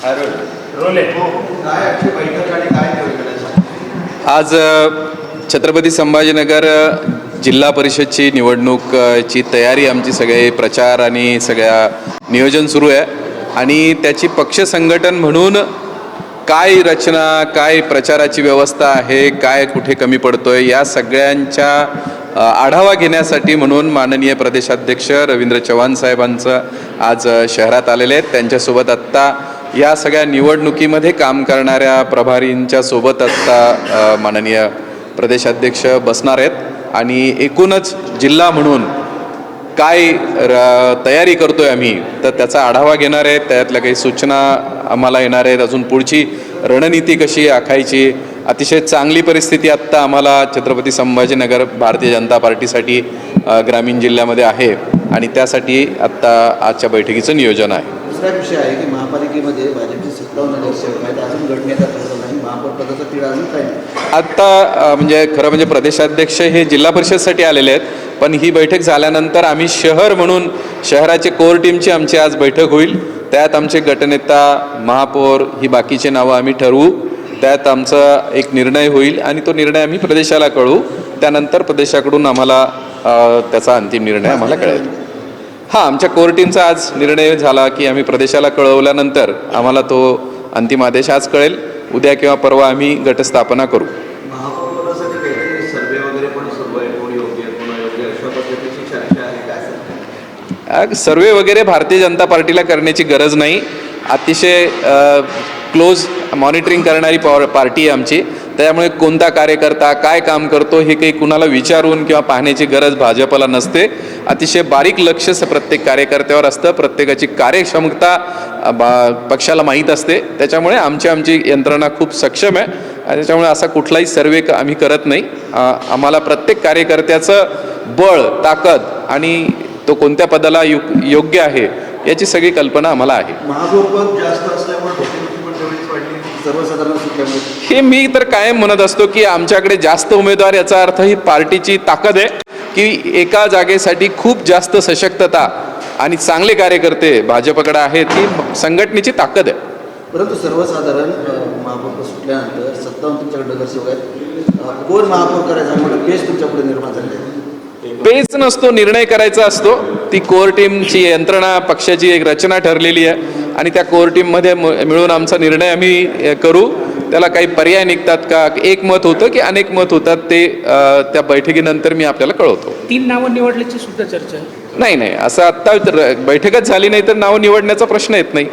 आज छत्रपती संभाजीनगर जिल्हा परिषदची निवडणूकची तयारी आमची सगळे प्रचार आणि सगळ्या नियोजन सुरू आहे आणि त्याची पक्ष संघटन म्हणून काय रचना, काय प्रचाराची व्यवस्था आहे, काय कुठे कमी पडतोय या सगळ्यांच्या आढावा घेण्यासाठी म्हणून माननीय प्रदेशाध्यक्ष रवींद्र चव्हाण साहेबांचं आज शहरात आलेले आहेत. त्यांच्यासोबत आत्ता या सगळ्या निवडणुकीमध्ये काम करणाऱ्या प्रभारींच्या सोबत आत्ता माननीय प्रदेशाध्यक्ष बसणार आहेत आणि एकूणच जिल्हा म्हणून काय तयारी करतोय आम्ही तर त्याचा आढावा घेणार आहे. त्यातल्या काही सूचना आम्हाला येणार आहेत. अजून पुढची रणनीती कशी आखायची. अतिशय चांगली परिस्थिती आत्ता आम्हाला छत्रपती संभाजीनगर भारतीय जनता पार्टीसाठी ग्रामीण जिल्ह्यामध्ये आहे आणि त्यासाठी आत्ता आजच्या बैठकीचं नियोजन आहे. दुसरा विषय आहे की महापालिकेमध्ये भाजपचे 57 नगरसेवक आहेत, अजून घटनेचा नाही, महापौर पदाचा तिढा अजून काही नाही. आत्ता म्हणजे खरं म्हणजे प्रदेशाध्यक्ष हे जिल्हा परिषदसाठी आलेले आहेत, पण ही बैठक झाल्यानंतर आम्ही शहर म्हणून शहराचे कोर टीमची आमची आज बैठक होईल. त्यात आमचे गटनेता, महापौर ही बाकीचे नावं आम्ही ठरवू. त्यात आमचा एक निर्णय होईल आणि तो निर्णय आम्ही प्रदेशाला कळवू. त्यानंतर प्रदेशाकडून आम्हाला त्याचा अंतिम निर्णय आम्हाला कळेल. हां, आमच्या कोर टीमचा आज निर्णय झाला की आम्ही प्रदेशाला कळवल्यानंतर आम्हाला तो अंतिम आदेश आज कळेल. उद्या किंवा परवा आम्ही गटस्थापना करू. सर्वे वगैरे भारतीय जनता पार्टीला करण्याची गरज नाही. अतिशय क्लोज मॉनिटरिंग करणारी पार्टी आहे आमची. त्यामुळे कोणता कार्यकर्ता काय काम करतो हे काही कुणाला विचारून किंवा पाहण्याची गरज भाजपला नसते. अतिशय बारीक लक्ष प्रत्येक कार्यकर्त्यावर असतं. प्रत्येकाची कार्यक्षमता पक्षाला माहीत असते. त्याच्यामुळे आमची यंत्रणा खूप सक्षम आहे आणि त्याच्यामुळे असा कुठलाही सर्वे आम्ही करत नाही. आम्हाला प्रत्येक कार्यकर्त्याचं बळ, ताकद आणि तो कोणत्या पदाला योग्य आहे याची सगळी कल्पना आम्हाला आहे. हे मी तर कायम म्हणत असतो की आमच्याकडे जास्त उमेदवार याचा अर्थ ही पार्टीची ताकद आहे की एका जागेसाठी खूप जास्त सशक्तता आणि चांगले कार्यकर्ते भाजपकडे आहेत. ही संघटनेची ताकद आहे. परंतु सर्वसाधारण महापौर सुटल्यानंतर 57 तुमच्याकडे नगरसेवक आहेत, कोण महापौर करायचा मोठा पेच तुमच्यापुढे निर्माण झाले आहे. पेच नसतो, निर्णय करायचा असतो. ती कोर टीमची यंत्रणा, पक्षाची एक रचना ठरलेली आहे आणि त्या कोर टीममध्ये मिळून आमचा निर्णय आम्ही करू. त्याला काही पर्याय निघतात का, एक मत होतं की अनेक मत होतात ते त्या बैठकीनंतर मी आपल्याला कळवतो. 3 नावं निवडल्याची सुद्धा चर्चा आहे. नाही, असं आत्ता बैठकच झाली नाही तर नावं निवडण्याचा प्रश्न येत नाही.